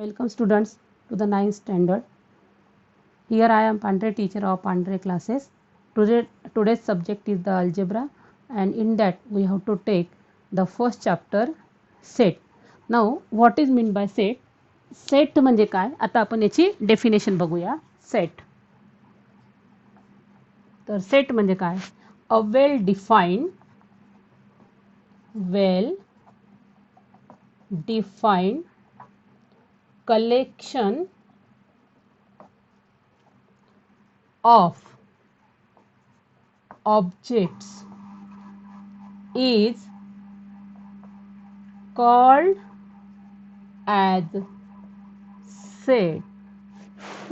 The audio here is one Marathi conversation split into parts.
Welcome students to the 9th standard. Here I am Pandre, teacher of Pandre classes. Today's subject is the algebra, and in that we have to take the first chapter, set. Now what is meant by set? Set म्हणजे काय? आता आपण याची डेफिनेशन बघूया. सेट. तर सेट म्हणजे काय? A well defined collection of objects is called as set.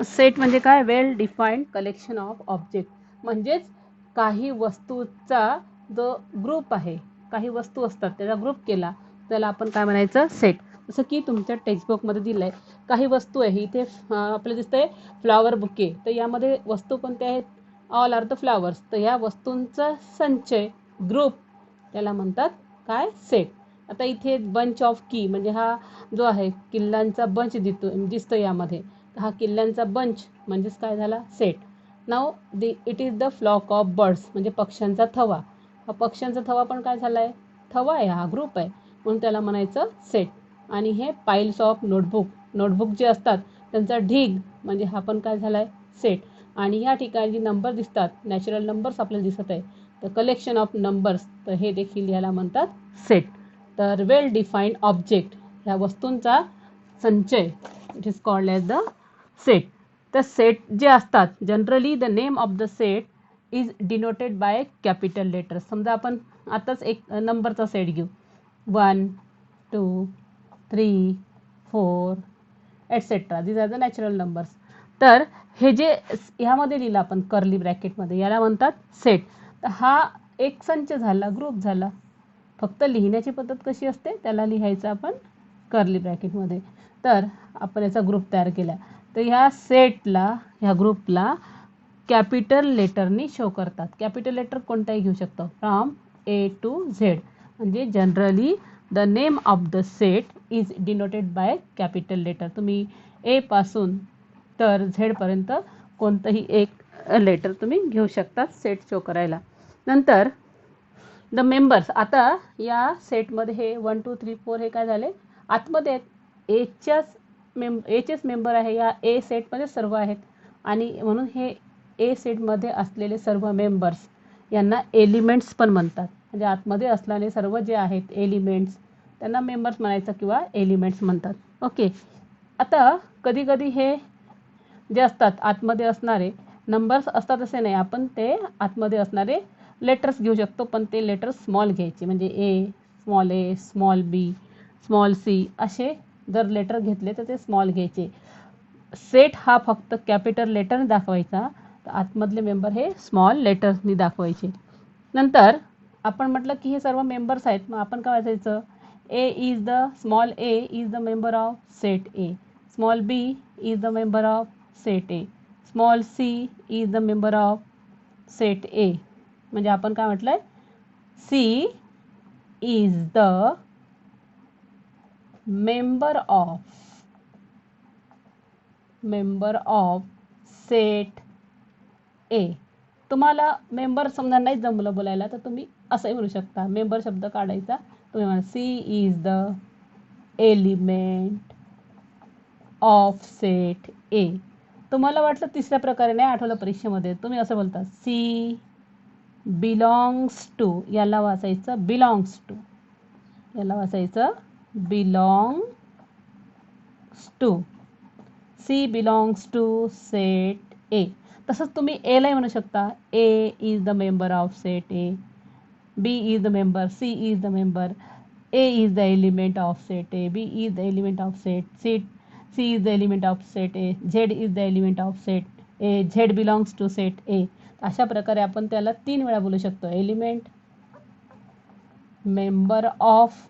Set म्हणजे काय? वेल डिफाइंड कलेक्शन ऑफ ऑब्जेक्ट, म्हणजेच काही वस्तूचा जो ग्रुप आहे, काही वस्तू असतात त्याचा ग्रुप केला त्याला आपण काय म्हणायचं? सेट. जसं की तुमच्या टेक्स्टबुकमध्ये दिलं आहे, काही वस्तू आहे इथे आपल्याला दिसतंय फ्लावर बुके, तर यामध्ये वस्तू कोणत्या आहेत? All are the flowers. तर या वस्तूंचा संचय, ग्रुप, त्याला म्हणतात काय? सेट. आता इथे बंच ऑफ की म्हणजे हा जो आहे किल्ल्यांचा बंच दिसतो यामध्ये, हा किल्ल्यांचा बंच म्हणजेच काय झाला? Set. Now it is the flock of birds म्हणजे पक्ष्यांचा थवा. हा पक्ष्यांचा थवा पण काय झाला आहे? थवा आहे, हा ग्रुप आहे, म्हणून त्याला म्हणायचं सेट. आणि हे पाईल्स ऑफ नोटबुक जे असतात त्यांचा ढीग म्हणजे हा पण काय झाला आहे? सेट. आणि या ठिकाणी नंबर दिसतात, नॅचरल नंबर्स आपल्याला दिसत आहे, तर कलेक्शन ऑफ नंबर्स, तर हे देखील याला म्हणतात सेट. तर वेल डिफाईन्ड ऑब्जेक्ट, ह्या वस्तूंचा संचय, it is called as the set. तर सेट जे असतात, generally the name of the set is denoted by capital letters. समजा आपण आताच एक नंबरचा सेट घेऊ, 1 2 3 4 etcetera, these are the natural numbers. तर हे जे ह्यामध्ये लिहिलं आपण कर्ली ब्रॅकेटमध्ये, याला म्हणतात सेट. तर हा एक संच झाला, ग्रुप झाला. फक्त लिहिण्याची पद्धत कशी असते, त्याला लिहायचं आपण कर्ली ब्रॅकेटमध्ये. तर आपण याचा ग्रुप तयार केला, तर ह्या सेटला, ह्या ग्रुपला कॅपिटल लेटरनी शो करतात. कॅपिटल लेटर कोणताही घेऊ शकतो, फ्रॉम ए टू झेड. म्हणजे generally the name of the set is denoted by capital letter. तुम्ही ए पासून तर झेडपर्यंत कोणतंही एक लेटर तुम्ही घेऊ शकता सेट शो करायला. नंतर द मेंबर्स, आता या सेटमध्ये हे 1 2 3 4 हे काय झाले? आतमध्ये एचेच मेंबर आहे, या ए सेटमध्ये सर्व आहेत, आणि म्हणून हे ए सेटमध्ये असलेले सर्व मेंबर्स यांना एलिमेंट्स पण म्हणतात. म्हणजे आतमध्ये असणारे सर्व जे आहेत एलिमेंट्स, त्यांना मेंबर्स म्हणायचं किंवा एलिमेंट्स म्हणतात. ओके. आता कधी कधी हे जे असतात आतमध्ये असणारे नंबर्स असतात असे नाही, आपण ते आतमध्ये असणारे लेटर्स घेऊ शकतो, पण ते लेटर्स स्मॉल घ्यायचे. म्हणजे ए, स्मॉल बी, स्मॉल सी असे जर लेटर घेतले तर ते स्मॉल घ्यायचे. सेट हा फक्त कॅपिटल लेटरने दाखवायचा, तर आतमधले मेंबर हे स्मॉल लेटर्सनी दाखवायचे. नंतर आपण म्हटलं की हे सर्व मेंबर्स आहेत, मग आपण काय वाचायचं? Small a is the member of set A, small b is the member of set A, small c is the member of set A. म्हणजे आपण काय म्हटलंय? C is the member of set A. तुम्हाला मेंबर समजा नाही जमलं बोलायला, तर तुम्ही असंही म्हणू शकता. मेंबर शब्द काढायचा, तुम्ही म्हणा c is the element of set A. तुम्हाला वाटलं तिसऱ्या प्रकारे नाही आठवलं परीक्षेमध्ये, तुम्ही असं बोलता सी बिलॉंग्स टू, याला वाचायचं बिलॉंग्स टू, याला वाचायचं belongs to. C belongs to set A. तसंच तुम्ही एलाही म्हणू शकता, A is the member of set A, B is the member, C is the member, A is the element of set A, B is the element of set C is the element of set A, Z is the element of set A, Z belongs to set A. अशा प्रकारे आपण त्याला 3 वेळा बोलू शकतो, element, member of,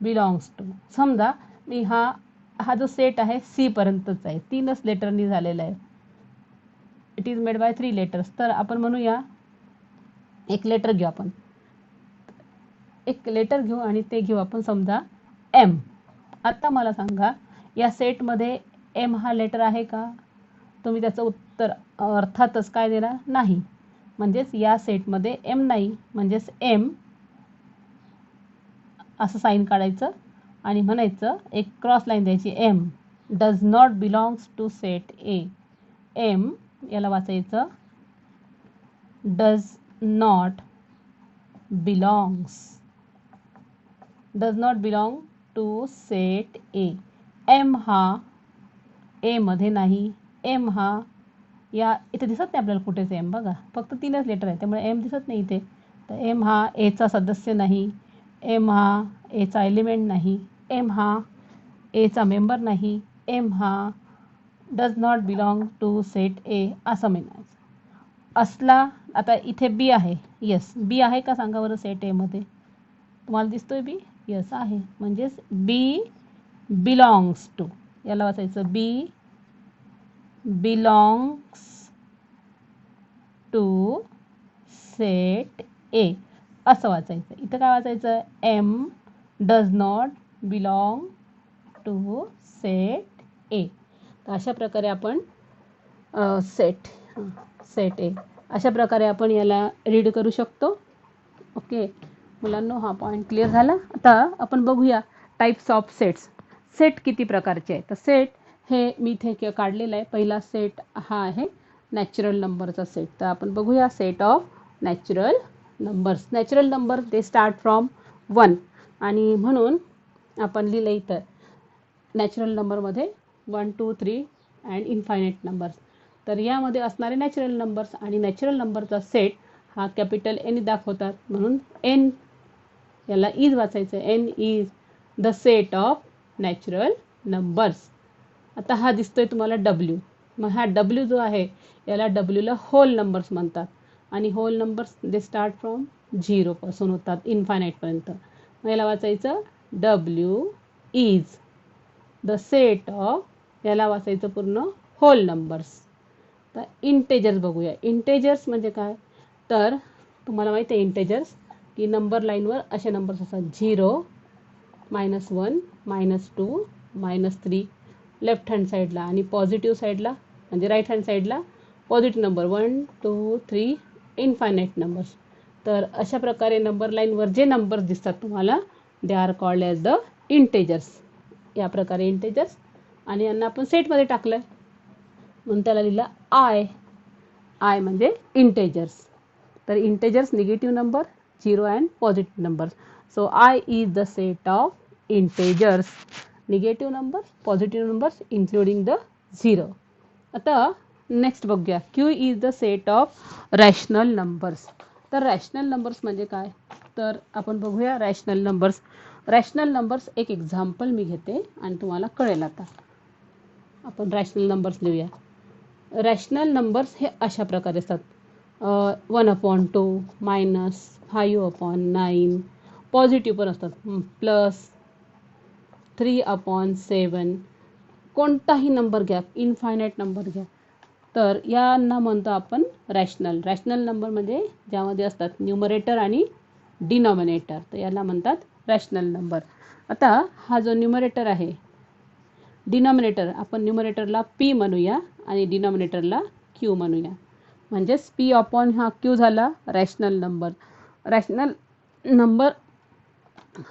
belongs to. समजा मी हा जो सेट आहे सी पर्यंतच आहे, 3च लेटरनी झालेला आहे. It is made by 3 letters. तर आपण म्हणूया एक लेटर घेऊ, आपण एक लेटर घेऊ आणि ते घेऊ आपण समजा एम. आता मला सांगा या सेटमध्ये एम हा लेटर आहे का? तुम्ही त्याचं उत्तर अर्थातच काय देणार? नाही. म्हणजेच या सेटमध्ये एम नाही, म्हणजेच एम असं साईन काढायचं आणि म्हणायचं, एक क्रॉस लाईन द्यायची, m does not belongs to set A. M याला वाचायचं does not belong to set A. M हा ए मध्ये नाही. एम हा या इथे दिसत नाही आपल्याला कुठेच एम, बघा फक्त 3च लेटर आहे त्यामुळे एम दिसत नाही इथे. तर एम हा एचा सदस्य नाही. एम हा एचा एलिमेंट नाही. एम हा एचा मेंबर नाही. एम हा does not belong to set A असं म्हणायचं. असला आता इथे बी आहे. यस, बी आहे का सांगा बरं सेट ए मध्ये? तुम्हाला दिसतोय बी? यस आहे. म्हणजेच बी बिलॉंग्स टू, याला वाचायचं b belongs to set A असं वाचायचं. इथं काय वाचायचं? M does not belong to set A. तर अशा प्रकारे आपण सेट ए अशा प्रकारे आपण याला रीड करू शकतो. ओके मुलांनो, हा पॉईंट क्लिअर झाला. आता आपण बघूया टाईप्स ऑफ सेट्स. सेट किती प्रकारचे आहेत? तर सेट हे मी इथे काढलेलं आहे. पहिला सेट हा आहे नॅचरल नंबरचा सेट. तर आपण बघूया set of natural numbers. Natural number ते स्टार्ट फ्रॉम 1 आणि म्हणून आपण लिहिलं इथं नॅचरल नंबरमध्ये 1 2 3 अँड इन्फायनाईट नंबर्स. तर यामध्ये असणारे नॅचरल नंबर्स आणि नॅचरल नंबरचा सेट हा कॅपिटल एन दाखवतात, म्हणून एन याला इज वाचायचं. N is the set of natural numbers. आता हा दिसतोय तुम्हाला डब्ल्यू. मग हा डब्ल्यू जो आहे याला डब्ल्यूला होल नंबर्स म्हणतात आणि whole numbers they start from 0 पासून होतात इन्फायनाईटपर्यंत. मग याला वाचायचं W is the set of, याला वाचायचं पूर्ण होल नंबर्स. तर इंटेजर्स बघूया. इंटेजर्स म्हणजे काय? तर तुम्हाला माहिती आहे इंटेजर्स की नंबर लाईनवर असे नंबर्स असतात, 0 -1 -2 -3 लेफ्ट हँड साईडला आणि पॉझिटिव्ह साईडला म्हणजे राईट हँड साईडला पॉझिटिव्ह नंबर 1 2 3 इन्फायनाईट नंबर्स. तर अशा प्रकारे नंबर लाईनवर जे नंबर्स दिसतात तुम्हाला they are called as the integers. या प्रकारे इंटेजर्स आणि यांना आपण सेटमध्ये टाकलं म्हणून त्याला लिहिलं आय म्हणजे इंटेजर्स. तर integers negative number, 0 and positive numbers. So I is the set of integers. Negative number, positive numbers including the 0. आता नेक्स्ट बघूया. Q is the set of rational numbers. तर रॅशनल नंबर्स म्हणजे काय? तर आपण बघूया रॅशनल नंबर्स. रॅशनल नंबर्स एक एक्झाम्पल मी घेते आणि तुम्हाला कळेल. आता आपण रॅशनल नंबर्स लिहूया. रॅशनल नंबर्स हे अशा प्रकारे असतात, 1/2 -5/9. पॉझिटिव्ह पण असतात, +3/7. कोणताही नंबर घ्या, इन्फायनाईट नंबर घ्या. तर यांना म्हणतो आपण रॅशनल. रॅशनल नंबर म्हणजे ज्यामध्ये असतात न्यूमरेटर आणि डिनॉमिनेटर, तर याला म्हणतात रॅशनल नंबर. आता हा जो न्यूमरेटर आहे, डिनॉमिनेटर आपण न्यूमरेटरला पी म्हणूया आणि डिनॉमिनेटरला क्यू म्हणूया. म्हणजेच पी अपॉन हा क्यू झाला रॅशनल नंबर. रॅशनल नंबर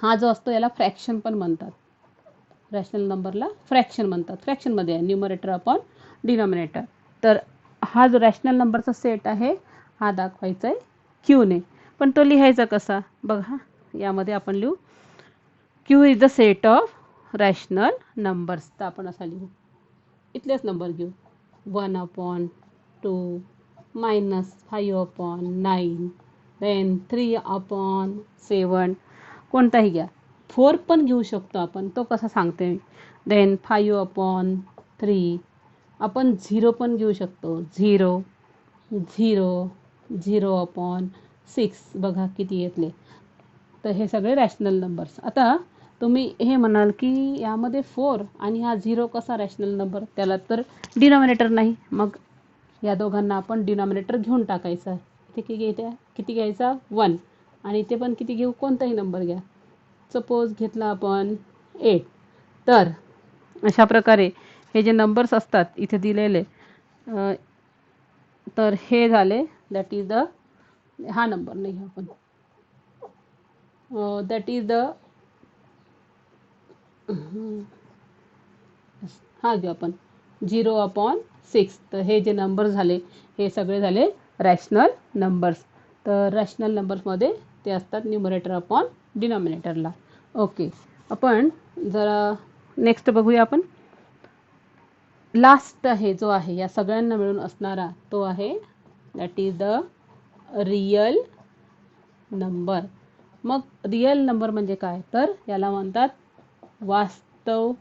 हा जो असतो याला फ्रॅक्शन पण म्हणतात. रॅशनल नंबरला फ्रॅक्शन म्हणतात. फ्रॅक्शनमध्ये आहे न्यूमरेटर अपॉन डिनॉमिनेटर. तर हा जो रॅशनल नंबरचा सेट आहे हा दाखवायचा आहे क्यूने. पण तो लिहायचा कसा बघा. यामध्ये आपण लिहू Q is the set of rational numbers. तर आपण असा लिहू, इथलेच नंबर घेऊ, 1/2 -5/9 देन 3/7. कोणताही घ्या, 4 पण घेऊ शकतो आपण, तो कसा सांगते मी. देन 5/3. आपण 0 पण घेऊ शकतो, 0 0 0/6. बघा किती येतले. तर हे सगळे रॅशनल नंबर्स. आता तुम्ही हे म्हणाल की यामध्ये 4 आणि हा 0 कसा रॅशनल नंबर? त्याला तर डिनॉमिनेटर नाही. मग या दोघांना आपण डिनॉमिनेटर घेऊन टाकायचा. इथे किती घ्यायचा? 1. आणि इथे पण किती घेऊ? कोणताही नंबर घ्या. सपोज घेतला आपण 8. तर अशा प्रकारे हे जे नंबर्स असतात इथे दिलेले, तर हे झाले दॅट इज द, हा नंबर नाही आपण, दॅट इज द, हा जो आपण 0/6, तर हे जे नंबर झाले हे सगळे झाले रॅशनल नंबर्स. तर रॅशनल नंबर्समध्ये ते असतात न्यूमरेटर अपॉन डिनॉमिनेटरला. ओके, आपण जरा नेक्स्ट बघूया. आपण लास्ट आहे जो आहे या सगळ्यांना मिळून असणारा तो आहे that is the real number. मग रियल नंबर म्हणजे काय, तर याला म्हणतात वास्तव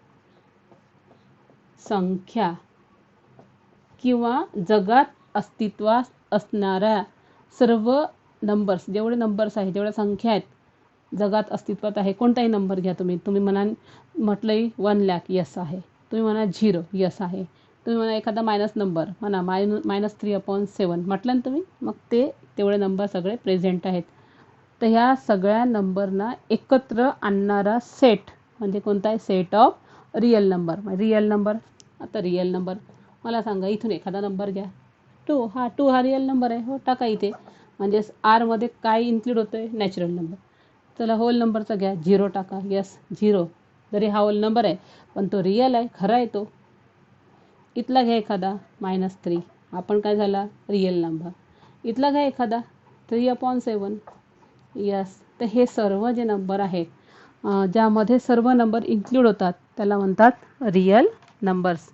संख्या किंवा जगात अस्तित्वात असणाऱ्या सर्व नंबर्स, जेवढे नंबर्स आहेत, जेवढ्या संख्या आहेत जगात अस्तित्वात आहे, कोणताही नंबर घ्या तुम्ही म्हणाल, म्हटलंही 1,00,000 यस आहे, तुम्ही म्हणा 0 यस आहे, तुम्ही म्हणा एखादा मायनस नंबर म्हणा -3/7 म्हटलं ना तुम्ही, मग ते तेवढे नंबर सगळे प्रेझेंट आहेत. तर ह्या सगळ्या नंबरना एकत्र आणणारा सेट म्हणजे कोणता आहे, set of real number. Real number, आता रियल नंबर मला सांगा, इथून एखादा नंबर घ्या, 2 हा रियल नंबर आहे, हो टाका इथे. म्हणजे आरमध्ये काय इन्क्लूड होतं आहे, नॅचरल नंबर. चला होल नंबरचा घ्या, 0 टाका, यस 0, जरी हा होल नंबर आहे पण तो रियल आहे, खरा आहे तो. इथला घ्या एखादा -3, आपण काय झाला, रियल नंबर. इथला घ्या एखादा 3/7, यस. तर हे सर्व जे नंबर आहेत ज्यामध्ये सर्व नंबर इन्क्लूड होतात त्याला म्हणतात रियल नंबर्स.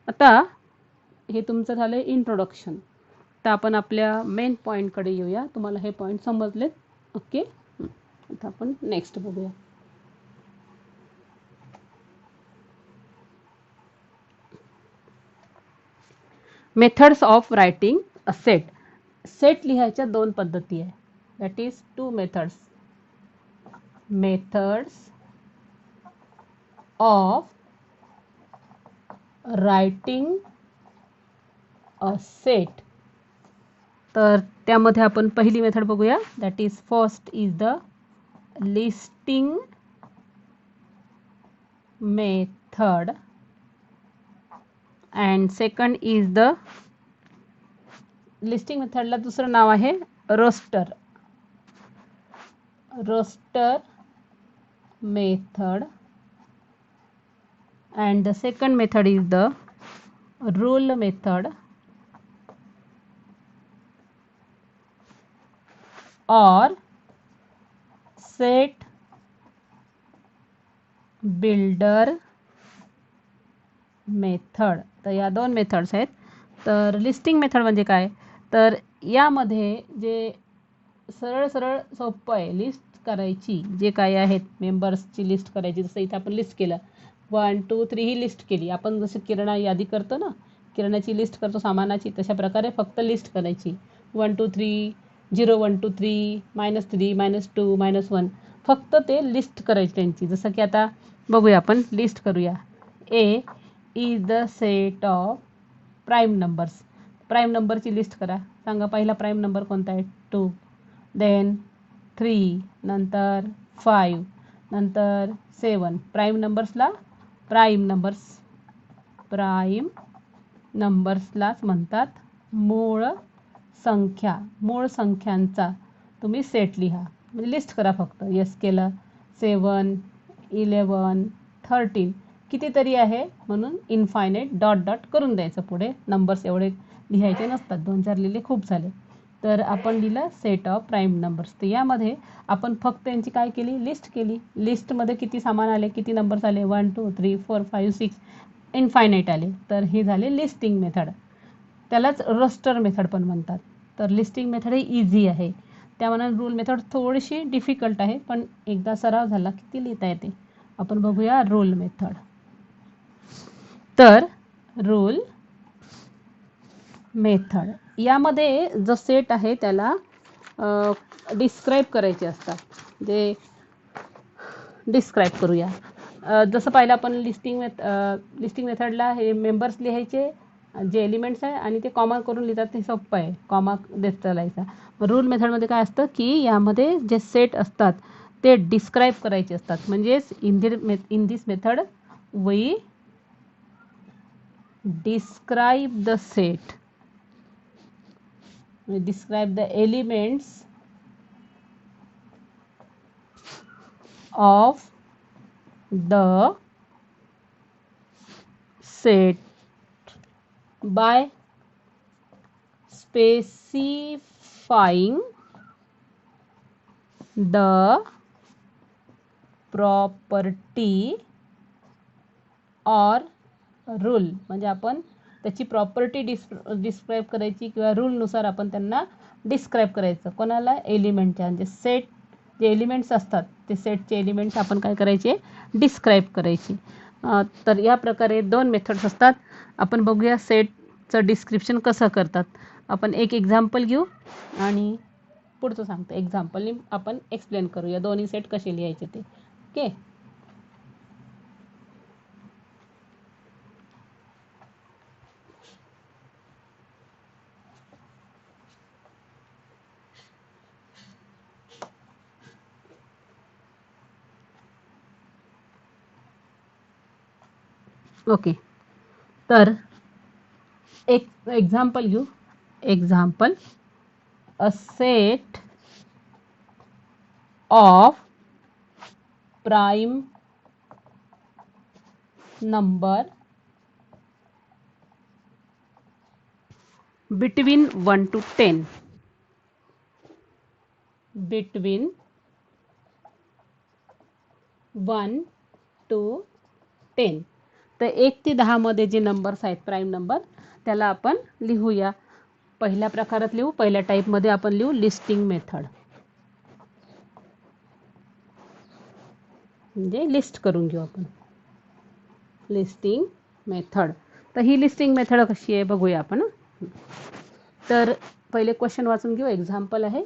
आता हे तुमचं झालं इंट्रोडक्शन. तर आपण आपल्या मेन पॉईंटकडे येऊया. तुम्हाला हे पॉईंट समजलेत? ओके, आता आपण नेक्स्ट बघूया. Methods of writing a set. Set लिहायच्या 2 पद्धती आहे, that is 2 methods. Methods of writing a set. तर त्यामध्ये आपण पहिली मेथड बघूया, that is first is the listing method and second is the, listing मेथडला दुसरं नाव आहे roster method, and the second method is the rule method or set builder method. तर या 2 मेथड्स आहेत. तर लिस्टिंग मेथड म्हणजे काय, तर यामध्ये जे सरळ सोपं आहे लिस्ट करायची, जे काय आहेत मेंबर्सची लिस्ट करायची. जसं इथं आपण लिस्ट केलं 1 2 3 ही लिस्ट केली आपण, जसं किराणा यादी करतो ना, किराणाची लिस्ट करतो सामानाची, तशा प्रकारे फक्त लिस्ट करायची 1 2 3 0 1 2 3 -3 -2 -1, फक्त ते लिस्ट करायची त्यांची. जसं की आता बघूया, आपण लिस्ट करूया. A is the set of prime numbers. Prime नंबरची लिस्ट करा, सांगा पहिला प्राईम नंबर कोणता आहे, 2, देन 3, नंतर 5, नंतर 7. प्राईम नंबर्सलाच म्हणतात मूळ संख्या. मूळ संख्यांचा तुम्ही सेट लिहा, म्हणजे लिस्ट करा फक्त. यस केलं. 7 11 13 कितीतरी आहे म्हणून इनफायनाईट डॉट करून द्यायचं पुढे. नंबर्स एवढे लिहायचे नसतात, 2-4 लिहिले खूप झाले. तर आपण लिहिलं सेट ऑफ प्राईम नंबर्स. तर यामध्ये आपण फक्त यांची काय केली, लिस्ट केली. लिस्टमध्ये किती सामान आले, किती नंबर्स आले, 1 2 3 4 5 6 इनफायनाईट आले. तर हे झाले लिस्टिंग मेथड. त्यालाच रोस्टर मेथड पण म्हणतात. तर लिस्टिंग मेथड ही इझी आहे, त्यामुळे रूल मेथड थोडीशी डिफिकल्ट आहे, पण एकदा सराव झाला की ती लिहिता येते. आपण बघूया रूल मेथड. तर रूल मेथड यामध्ये जो सेट आहे त्याला डिस्क्राईब करायचे असतात. जे डिस्क्राईब करूया. जसं पाहिलं आपण लिस्टिंग मेथडला हे मेंबर्स लिहायचे, जे एलिमेंट्स आहे, आणि ते कॉमा करून लिहितात, ते सोपं आहे, कॉमा देत चालायचा. रूल मेथडमध्ये काय असतं की यामध्ये जे सेट असतात ते डिस्क्राईब करायचे असतात. म्हणजेच in this method we describe the set, describe the elements of the set by specifying the property or rule. म्हणजे आपण त्याची प्रॉपर्टी डिस्क्राईब करायची किंवा रूलनुसार आपण त्यांना डिस्क्राईब करायचं. कोणाला? एलिमेंटच्या. म्हणजे सेट जे एलिमेंट्स असतात ते सेटचे एलिमेंट्स आपण काय करायचे? डिस्क्राईब करायचे. तर या प्रकारे दोन मेथड्स असतात. आपण बघूया सेटचं डिस्क्रिप्शन कसं करतात. आपण एक एक्झाम्पल घेऊ आणि पुढचं सांगतो. एक्झाम्पलने आपण एक्सप्लेन करूया दोन्ही सेट कसे लिहायचे ते. ओके. ओके, तर एक एक्झाम्पल घेऊ. Example, a set of prime number between 1 to 10. between 1 to 10. तर 1 ते 10 मध्ये जे नंबर्स आहेत प्राईम नंबर त्याला आपण लिहूया. पहिल्या प्रकारात लिहू. पहिल्या टाईपमध्ये आपण लिहू लिस्टिंग मेथड. म्हणजे लिस्ट करून घेऊ आपण. Listing method. तर ही लिस्टिंग मेथड कशी आहे बघूया आपण. तर पहिले क्वेश्चन वाचून घेऊ. एक्झाम्पल आहे,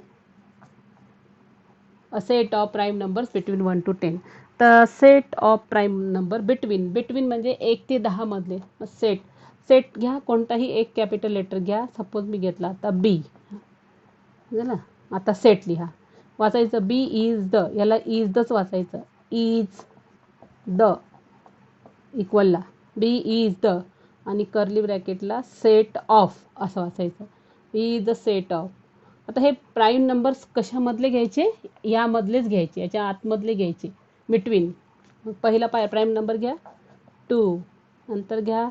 a set of prime numbers between 1 to 10. तर set of prime number between म्हणजे 1 ते 10 मधले सेट घ्या. कोणताही एक कॅपिटल लेटर घ्या. सपोज मी घेतला आता बी. झालं. आता सेट लिहा. वाचायचं बी इज द. याला इज दच वाचायचं. इज द इक्वलला बी इज द आणि कर्ली ब्रॅकेटला सेट ऑफ असं वाचायचं. Is the set of. आता हे प्राईम नंबर्स कशामधले घ्यायचे? यामधलेच घ्यायचे. याच्या आतमधले घ्यायचे. बिटवीन. पहिला प्राईम नंबर घ्या 2, नंतर घ्या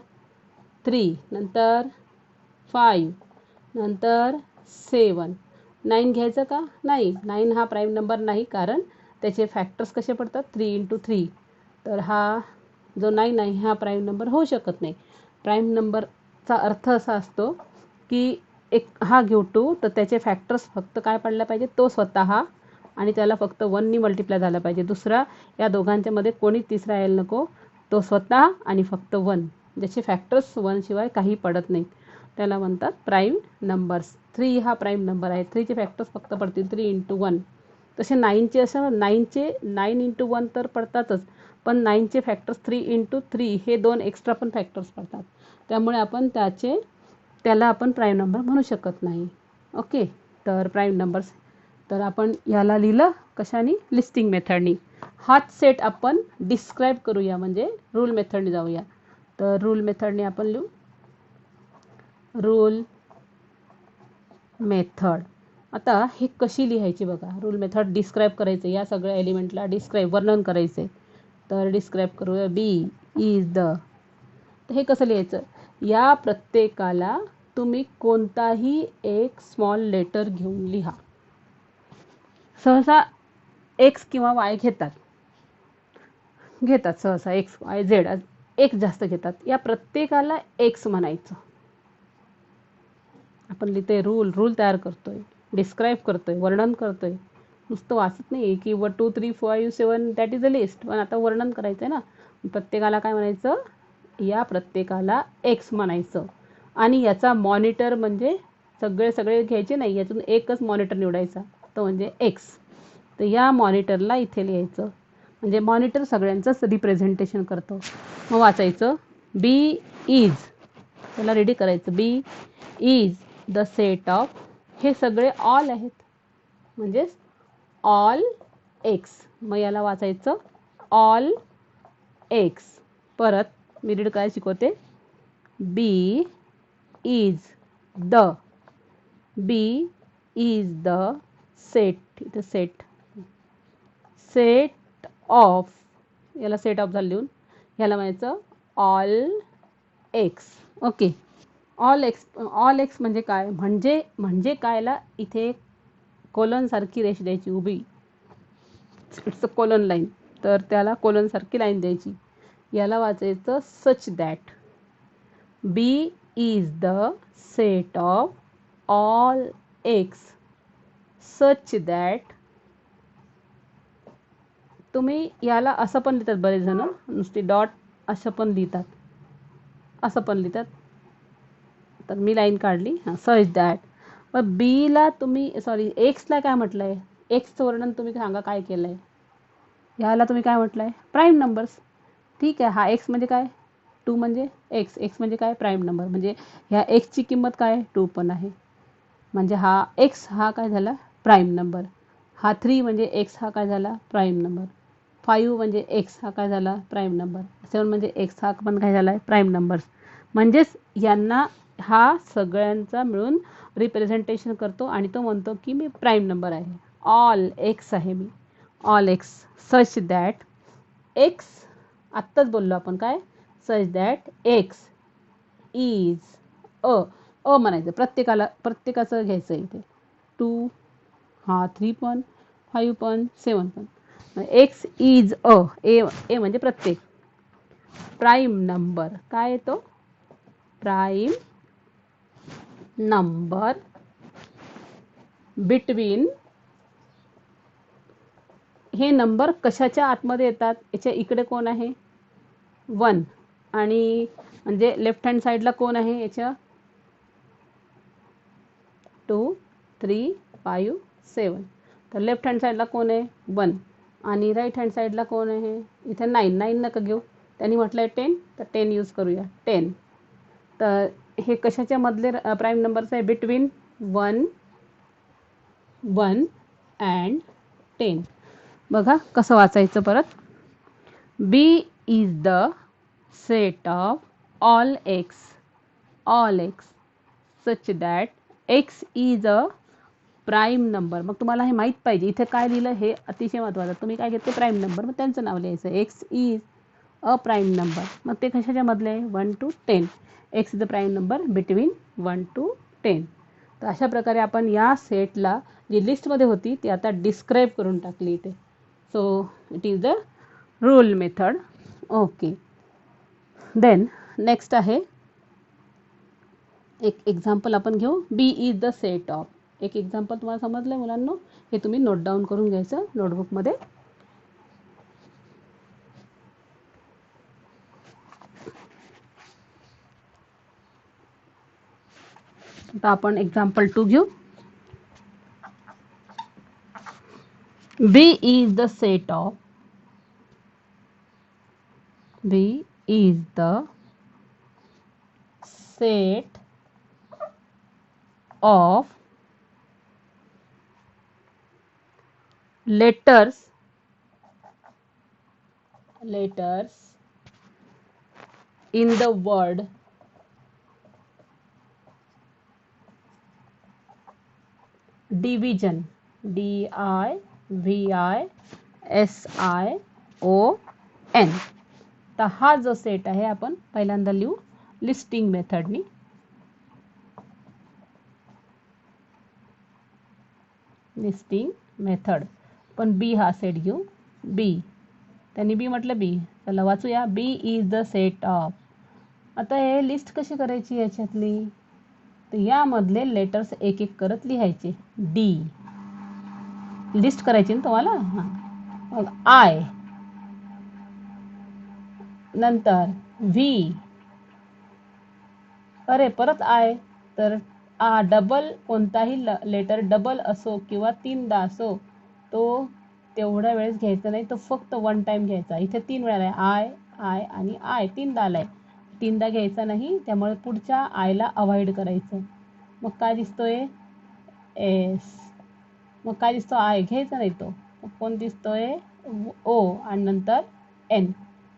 3, नंतर 5, नंतर 7. 9 घ्यायचं का? नाही. 9 हा प्राईम नंबर नाही, कारण त्याचे फॅक्टर्स कसे पडतात? 3 × 3. तर हा जो 9 आहे हा प्राईम नंबर होऊ शकत नाही. प्राईम नंबरचा अर्थ असा असतो की एक हा घेऊ 2, तर त्याचे फॅक्टर्स फक्त काय पडला पाहिजे? तो स्वतः आणि त्याला फक्त 1नी मल्टिप्लाय झाला पाहिजे. दुसरा या दोघांच्या मध्ये कोणी तिसरा यायला नको. तो स्वतः आणि फक्त 1, ज्याचे फॅक्टर्स 1 शिवाय काही पडत नाहीत, त्याला म्हणतात प्राईम नंबर्स. 3 हा प्राईम नंबर आहे. 3चे फॅक्टर्स फक्त पडतील 3 × 1. तसे 9चे असं 9 × 1 तर पडतातच, पण 9चे फॅक्टर्स 3 × 3 हे 2 एक्स्ट्रा पण फॅक्टर्स पडतात. त्यामुळे आपण त्याला आपण प्राईम नंबर म्हणू शकत नाही. ओके. तर प्राईम नंबर्स. तर आपण याला लिहिलं कशाने? लिस्टिंग मेथडनी. हाच सेट आपण डिस्क्राईब करूया, म्हणजे रूल मेथडने जाऊया. तर रूल मेथडने आपण लिहू. Rule method. आता हे कशी लिहायची बघा. रूल मेथड डिस्क्राईब करायचं. या सगळ्या एलिमेंटला वर्णन करायचे. तर डिस्क्राईब करूया. बी इज द. तर हे कसं लिहायचं? या प्रत्येकाला तुम्ही कोणताही एक स्मॉल लेटर घेऊन लिहा. सहसा एक्स किंवा वाय घेतात सहसा. एक्स वाय झेड एक जास्त घेतात. या प्रत्येकाला एक्स म्हणायचं. आपण लिहितोय रूल तयार करतोय, डिस्क्राईब करतोय, वर्णन करतोय. नुसतं वाचत नाही की 1 2 3 5 7 दॅट इज अ लिस्ट. पण आता वर्णन करायचं आहे ना. प्रत्येकाला काय म्हणायचं? या प्रत्येकाला एक्स म्हणायचं. आणि याचा मॉनिटर म्हणजे सगळे घ्यायचे नाही, यातून एकच मॉनिटर निवडायचा, तो म्हणजे एक्स. तर या मॉनिटरला इथे लिहायचं. म्हणजे मॉनिटर सगळ्यांचंच रिप्रेझेंटेशन करतो. मग वाचायचं बी इज. त्याला रेडी करायचं. बी इज द सेट ऑफ. हे सगळे ऑल आहेत, म्हणजेच ऑल एक्स. मग याला वाचायचं ऑल एक्स. परत मी रीड काय शिकवते. B is the B is the set, इथं सेट ऑफ, याला सेट ऑफ झालं लिहून, ह्याला म्हणायचं all x. Okay, all x म्हणजे काय, म्हणजे कायला इथे कोलन सारखी रेष द्यायची उभी, इट्स अ कोलन लाईन, तर त्याला कोलन सारखी लाईन द्यायची. याला वाचायचं such that B is the set of all x such that. तुम्ही याला असं पण लिहितात बरेच जण, नुसती डॉट असं पण लिहितात, तर मी लाईन काढली, हां, सच दॅट. मग बीला तुम्ही एक्सला काय म्हटलं आहे, एक्सचं वर्णन तुम्ही सांगा काय केलं आहे. ह्याला तुम्ही काय म्हटलं आहे, प्राईम नंबर्स. ठीक आहे, हा एक्स म्हणजे काय, 2 म्हणजे एक्स म्हणजे काय, प्राईम नंबर, म्हणजे ह्या एक्सची किंमत काय 2 पण आहे, म्हणजे हा एक्स हा काय झाला प्राईम नंबर. हा 3 म्हणजे एक्स हा काय झाला प्राईम नंबर. 5 म्हणजे एक्स हा काय झाला प्राईम नंबर. 7 म्हणजे एक्स हा पण काय झाला प्राईम नंबर्स. म्हणजेच यांना हा सगळ्यांचा मिळून रिप्रेझेंटेशन करतो आणि तो म्हणतो की मी प्राईम नंबर आहे, ऑल एक्स आहे मी, all x such that X. आत्ताच बोललो आपण काय, सच दॅट एक्स इज म्हणायचं, प्रत्येकाचं घ्यायचं इथे. 2, हा 3 पण, 5 पण, 7 पण. एक्स इज ए म्हणजे प्रत्येक. प्राईम नंबर काय येतो, प्राईम नंबर बिटवीन. हे नंबर कशाच्या आतमध्ये येतात, याच्या इकडे कोण आहे 1, आणि म्हणजे लेफ्ट हँड साईडला कोण आहे याच्या 2, 3, 5, 7. तर लेफ्ट हँड साईडला कोण आहे 1, आणि राईट हँड साईडला कोण आहे इथे 9 नका घेऊ, त्यांनी म्हटलं आहे 10, तर 10 यूज करूया 10. तर हे कशाच्या मधले प्राईम नंबर्स आहे, बिटवीन 1 अँड 10. बघा कसं वाचायचं परत, B is the set of all x such that X is a prime number. मग तुम्हाला हे माहीत पाहिजे, इथे काय लिहिलं हे अतिशय महत्त्वाचं. तुम्ही काय घेतले प्राईम नंबर, मग त्यांचं नाव लिहायचं, x is a prime number. मग ते कशाच्या मधले आहे 1 to 10. X is the prime number between 1 to 10. तर अशा प्रकारे आपण या सेटला जी लिस्टमध्ये होती ती आता डिस्क्राईब करून टाकली इथे. So it is the rule method. Okay, then next आहे एक एक्झाम्पल आपण घेऊ, B is the set of. एक एक्झाम्पल तुम्हाला समजलं मुलांनो, हे तुम्ही नोट डाऊन करून घ्यायचं नोटबुकमध्ये. आता आपण एक्झाम्पल 2 घेऊ. B is the set of set of letters in the word division, DIVISION. तर हा जो सेट आहे आपण पहिल्यांदा लिहू लिस्टिंग मेथडनी. लिस्टिंग मेथड, पण बी हा सेट घेऊ. बी, त्यांनी बी म्हटलं बी, चला वाचूया. बी इज द सेट ऑफ. आता हे लिस्ट कशी करायची याच्यातली, तर यामधले लेटर्स एक एक करत लिहायचे. डी लिस्ट करायची ना तुम्हाला, हां. मग आय, नंतर व्ही, अरे परत आय. तर डबल कोणताही लेटर डबल असो किंवा 3दा असो, तो तेवढ्या वेळेस घ्यायचा नाही, तो फक्त 1 टाइम घ्यायचा. इथे 3 वेळा आहे, आय आणि आय 3दा आलाय, 3दा घ्यायचा नाही, त्यामुळे पुढच्या आयला अवॉइड करायचं. मग काय दिसतोय एस, मग काय दिसतो आय घ्यायचा नाही तो, मग कोण दिसतोय ओ आणि नंतर एन.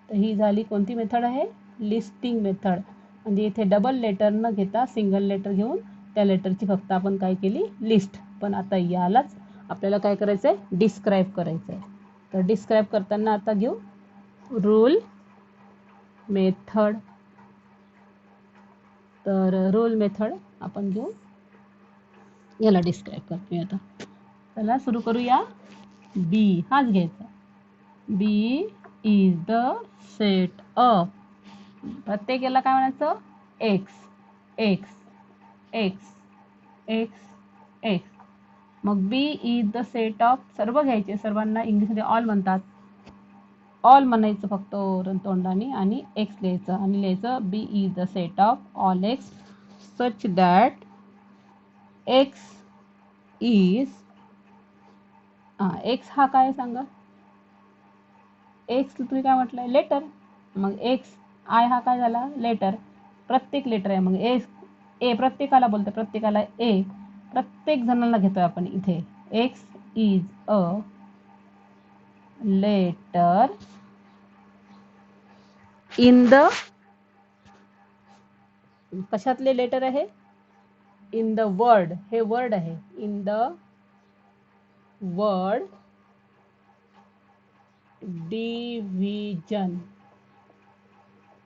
तर ही झाली कोणती मेथड आहे, लिस्टिंग मेथड. म्हणजे इथे डबल लेटर न घेता सिंगल लेटर घेऊन त्या लेटरची फक्त आपण काय केली लिस्ट. पण आता यालाच आपल्याला काय करायचं आहे, डिस्क्राईब करायचं आहे. तर डिस्क्राईब करताना आता घेऊ रूल मेथड. तर रूल मेथड आपण घेऊ, याला डिस्क्राईब करतोय आता. चला सुरू करूया. बी हाच घ्यायचा. बी इज द सेट ऑफ, प्रत्येक याला काय म्हणायचं, x x x x x. मग बी इज द सेट ऑफ, सर्व घ्यायचे, सर्वांना इंग्लिशमध्ये ऑल म्हणतात, ऑल म्हणायचं फक्त तोंडाने आणि एक्स लिहायचं आणि लिहायचं B is the set of all x such that X is, X हा काय सांगा, एक्स तुम्ही काय म्हटलंय, लेटर. मग एक्स आय हा काय झाला, लेटर, प्रत्येक लेटर आहे. मग ए प्रत्येकाला बोलतो, प्रत्येकाला ए, प्रत्येक जणांना घेतोय आपण इथे. X is a letter in the, कशातले लेटर आहे, इन द वर्ड, हे वर्ड आहे, इन द वर्ड डिव्हिजन.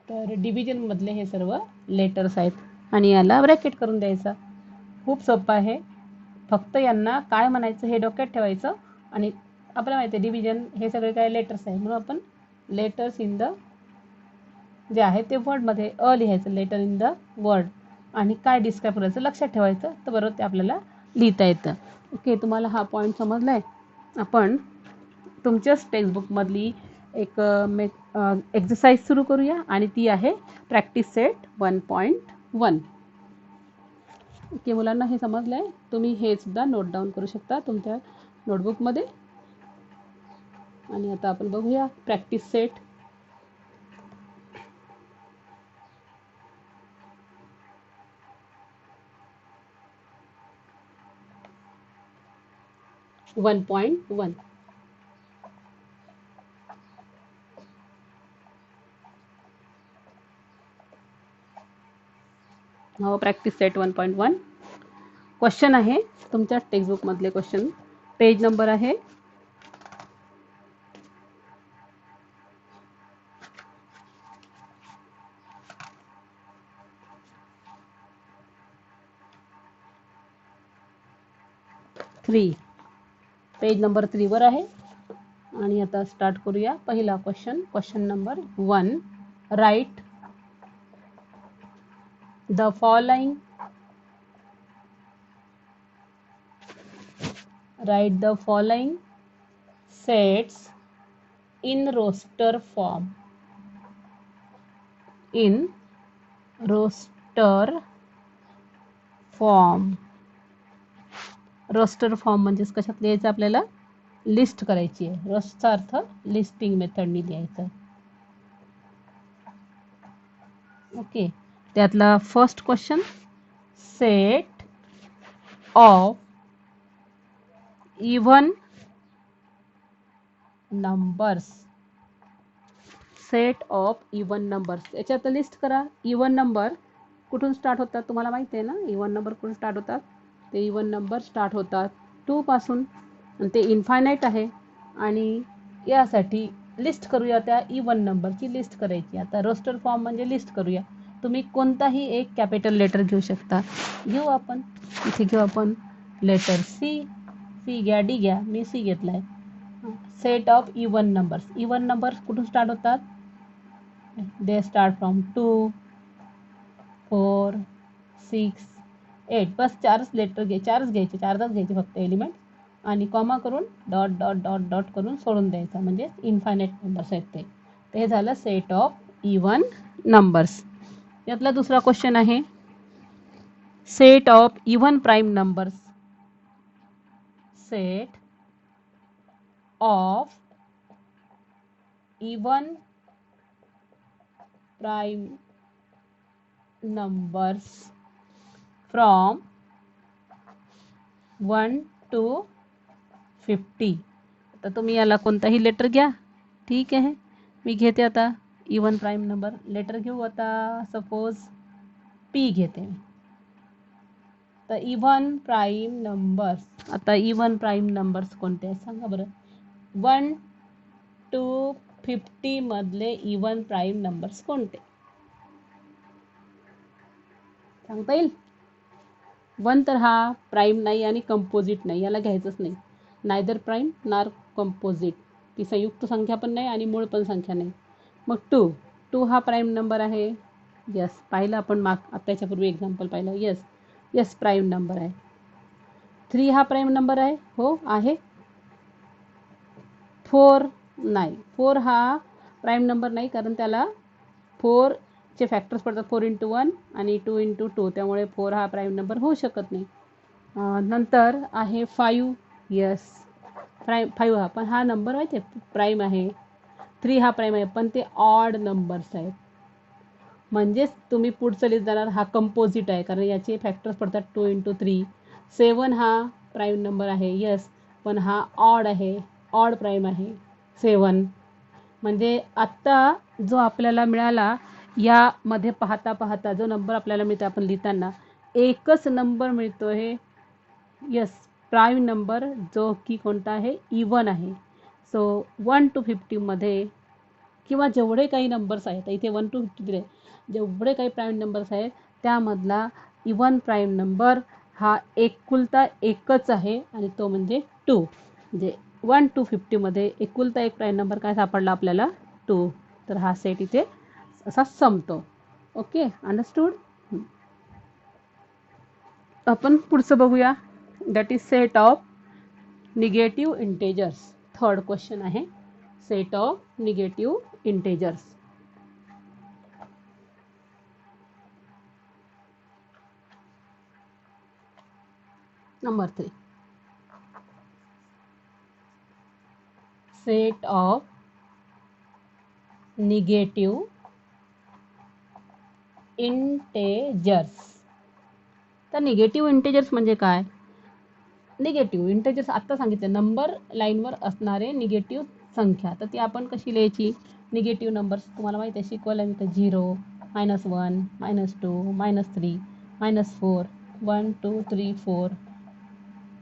तर डिव्हिजन मधले हे सर्व लेटर्स आहेत आणि याला ब्रॅकेट करून द्यायचा. खूप सोपं आहे, फक्त यांना काय म्हणायचं हे डोक्यात ठेवायचं. आणि आपल्याला माहिती आहे डिव्हिजन हे सगळे काय लेटर्स आहे, म्हणून आपण लेटर्स इन द जे आहे ते वर्डमध्ये लिहायचं, लेटर इन द वर्ड. आणि काय डिस्क्राईब करायचं लक्षात ठेवायचं, तर बरोबर ते आपल्याला लिहिता येतं. ओके, तुम्हाला हा पॉईंट समजलाय. आपण तुमच्याच टेक्स्टबुकमधली एक एक्सरसाइज सुरू करूया आणि ती आहे प्रॅक्टिस सेट 1.1. ओके, मुलांना हे समजलं आहे. तुम्ही हे सुद्धा नोट डाऊन करू शकता तुमच्या नोटबुकमध्ये. आणि आता आपण बघूया practice set. One point one. हो, प्रॅक्टिस सेट 1.1. क्वेश्चन आहे तुमच्या टेक्स्टबुकमधले क्वेश्चन. पेज नंबर आहे 3. पेज नंबर 3 वर आहे. आणि आता स्टार्ट करूया. पहिला question, question number 1. Write the following, write the following sets in roster form. In roster form. roster form म्हणजे कशात लिहायचं, आपल्याला लिस्ट करायची आहे. रोस्टचा अर्थ लिस्टिंग मेथडनी लिहायचं. ओके, त्यातला first question, set of even numbers. Set of even numbers, याच्यात लिस्ट करा. इवन नंबर कुठून स्टार्ट होतात तुम्हाला माहिती आहे ना, इवन नंबर कुठून स्टार्ट होतात, ते इवन नंबर स्टार्ट होतात 2 पासून आणि ते इन्फायनाईट आहे. आणि यासाठी लिस्ट करूया, त्या इवन नंबरची लिस्ट करायची. आता रोस्टर फॉर्म म्हणजे लिस्ट करूया. तुम्ही कोणताही एक कॅपिटल लेटर घेऊ शकता. घेऊ आपण, इथे घेऊ आपण लेटर सी. सी घ्या, डी घ्या, मी सी घेतलाय. Set of even numbers. Even numbers कुठून स्टार्ट होतात, दे स्टार्ट फ्रॉम 2, 4, 6, 8. बस 4 लेटर घ्यायचे, 4च घ्यायचे, 4च घ्यायचे फक्त एलिमेंट. आणि कॉमा करून डॉट डॉट डॉट डॉट करून सोडून द्यायचा, म्हणजे इन्फायनाईट नंबर्स आहेत ते. हे झालं सेट ऑफ इवन नंबर्स. यातला दुसरा क्वेश्चन आहे set of even prime numbers. Set of even prime numbers from 1 to 50. तर तुम्ही याला कोणताही लेटर घ्या. ठीक आहे, मी घेते आता इवन प्राईम नंबर लेटर घेऊ. आता सपोज पी घेते मी. तर इव्हन प्राईम नंबर्स, आता इव्हन प्राईम नंबर्स कोणते आहेत सांगा बरं. 1 to 50 मधले इव्हन प्राईम नंबर्स कोणते सांगता येईल? 1 तर हा प्राईम नाही आणि कंपोजिट नाही, याला घ्यायचंच नाही. नायदर प्राईम नार कंपोजिट, ती संयुक्त संख्या पण नाही आणि मूळ पण संख्या नाही. मग 2 हा प्राईम नंबर आहे. यस, पाहिलं आपण त्याच्यापूर्वी एक्झाम्पल पाहिलं. यस प्राईम नंबर आहे. 3 हा प्राईम नंबर आहे. हो आहे. 4 नाही, 4 हा प्राईम नंबर नाही, कारण त्याला 4 चे फॅक्टर्स पडतात. 4 × 1 आणि 2 × 2, त्यामुळे 4 हा प्राईम नंबर होऊ शकत नाही. नंतर आहे 5. यस, 5 हा पण हा नंबर माहिती आहे प्राईम आहे. 3 हा प्राईम आहे, पण ते ऑड नंबर्स आहेत. म्हणजेच तुम्ही पुढचं लिस्ट जाणार, हा कंपोजिट आहे कारण याचे फॅक्टर्स पडतात 2 × 3. 7 हा प्राईम नंबर आहे. यस, पण हा ऑड आहे, ऑड प्राईम आहे 7. म्हणजे आत्ता जो आपल्याला मिळाला, यामध्ये पाहता पाहता जो नंबर आपल्याला मिळतो आपण लिहिताना, एकच नंबर मिळतो आहे. यस, प्राईम नंबर, जो की कोणता आहे? इव्हन आहे. सो 1 to 50 मध्ये किंवा जेवढे काही नंबर्स आहेत, इथे 1 to 50 दिले, जेवढे काही प्राईम नंबर्स आहेत त्यामधला इव्हन प्राईम नंबर हा एकुलता एकच आहे आणि तो म्हणजे 2. म्हणजे 1 to 50 मध्ये एकुलता एक प्राईम नंबर काय सापडला आपल्याला? 2. तर हा सेट इथे असा संपतो. Okay, understood. आपण पुढचं बघूया. That is set of negative integers. Third question आहे, set of negative integers. Number 3, set of negative integers. तर निगेटिव्ह इंटेजर्स म्हणजे काय? निगेटिव्ह इंटेजर्स आत्ता सांगितले, नंबर लाईनवर असणारे निगेटिव्ह संख्या. तर ती आपण कशी लिहायची? निगेटिव्ह नंबर्स तुम्हाला माहिती आहे, शिकवलं मी तर 0, -1, -2, -3, -4, 1 2 3 4.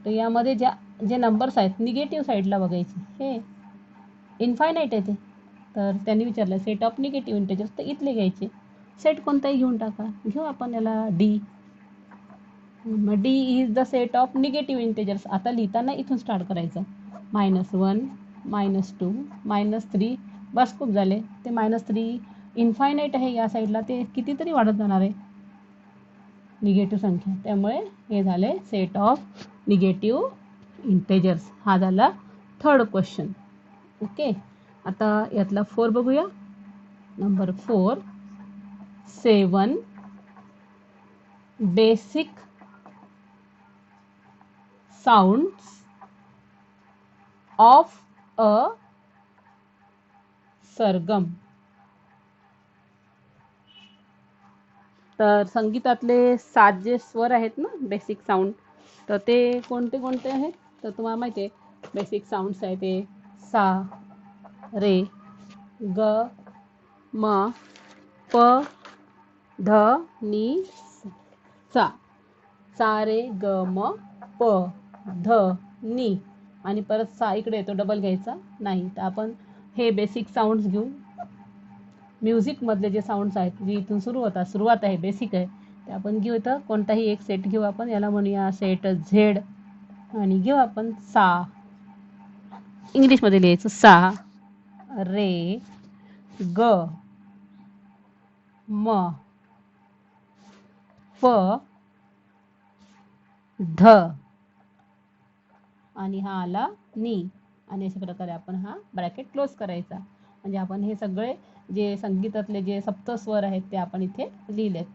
तर यामध्ये जे नंबर्स आहेत निगेटिव्ह साईडला बघायचे. हे इन्फायनाईट आहे ते. तर त्यांनी विचारलं सेट ऑफ निगेटिव्ह इंटेजर्स, तर इथले घ्यायचे. सेट कोणताही घेऊन टाका. घेऊ आपण याला D. D is the set of negative integers. आता लिहिताना इथून स्टार्ट करायचं. -1, -2, -3. बस खूप झाले. ते -3 इन्फायनाईट आहे या साईडला, ते कितीतरी वाढत जाणार आहे निगेटिव्ह संख्या. त्यामुळे हे झाले सेट ऑफ निगेटिव्ह इंटेजर्स. हा झाला थर्ड क्वेश्चन. ओके, आता यातला 4 बघूया. Number 4, 7 basic sounds of a सरगम. तर संगीतातले 7 जे स्वर आहेत ना, बेसिक साऊंड, तर ते कोणते कोणते आहेत? तर तुम्हाला माहिती आहे बेसिक साऊंड्स आहे ते सा, रे, ग, म, प, ध, नी, सा. सा रे ग म प ध नी, आणि परत सा इकडे येतो, डबल घ्यायचा नाही. तर आपण हे बेसिक साऊंड्स घेऊ. म्युझिकमधले जे साऊंड्स आहेत, जे इथून सुरू होतात, सुरुवात आहे, बेसिक आहे, ते आपण घेऊ. इथं कोणताही एक सेट घेऊ आपण, याला म्हणूया सेट झेड. आणि घेऊ आपण सा, इंग्लिशमध्ये लिहायचं सा, रे, ग, म, प, ध, आणि हा आला नी. आणि अशा प्रकारे आपण हा ब्रॅकेट क्लोज करायचा. म्हणजे आपण हे सगळे जे संगीतातले जे सप्तस्वर आहेत ते आपण इथे लिहिलेत.